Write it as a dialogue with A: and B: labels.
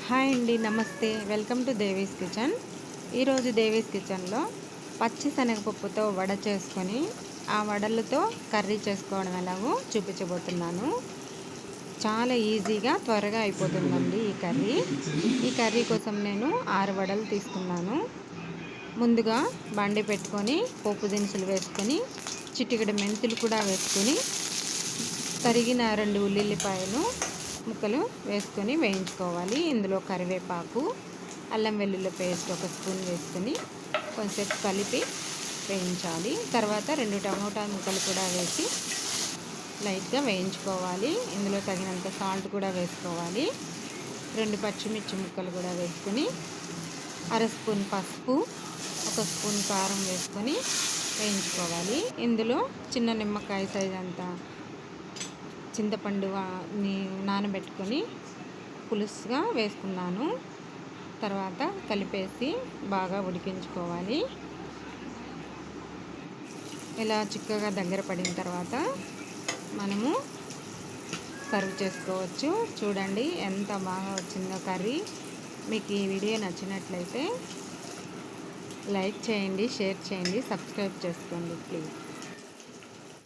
A: Hi అండి, నమస్తే. Welcome to Devi's kitchen. ఈరోజు దేవీస్ కిచెన్లో పచ్చి శనగపప్పుతో వడ చేసుకొని ఆ వడలతో కర్రీ చేసుకోవడం ఎలాగో చూపించబోతున్నాను. చాలా ఈజీగా త్వరగా అయిపోతుందండి ఈ కర్రీ కోసం నేను 6 వడలు తీసుకున్నాను. ముందుగా బండి పెట్టుకొని పోపు దినుసులు వేసుకొని చిటికెడు మెంతులు కూడా వేసుకొని తరిగిన 2 ఉల్లిపాయలు ముక్కలు వేసుకొని వేయించుకోవాలి. ఇందులో కరివేపాకు, అల్లం వెల్లుల్లి పేస్ట్ 1 స్పూన్ వేసుకొని కొంచెంసేపు కలిపి వేయించాలి. తర్వాత 2 టమోటా ముక్కలు కూడా వేసి లైట్గా వేయించుకోవాలి. ఇందులో తగినంత సాల్ట్ కూడా వేసుకోవాలి. 2 పచ్చిమిర్చి ముక్కలు కూడా వేసుకొని 1/2 స్పూన్ పసుపు, 1 స్పూన్ కారం వేసుకొని వేయించుకోవాలి. ఇందులో చిన్న నిమ్మకాయ సైజ్ అంత చింతపండు నానబెట్టుకొని పులుసుగా వేసుకున్నాను. తర్వాత కలిపేసి బాగా ఉడికించుకోవాలి. ఇలా చిక్కగా దగ్గర పడిన తర్వాత మనము సర్వ్ చేసుకోవచ్చు. చూడండి ఎంత బాగా వచ్చిందో కర్రీ. మీకు ఈ వీడియో నచ్చినట్లయితే లైక్ చేయండి, షేర్ చేయండి, సబ్స్క్రైబ్ చేసుకోండి ప్లీజ్.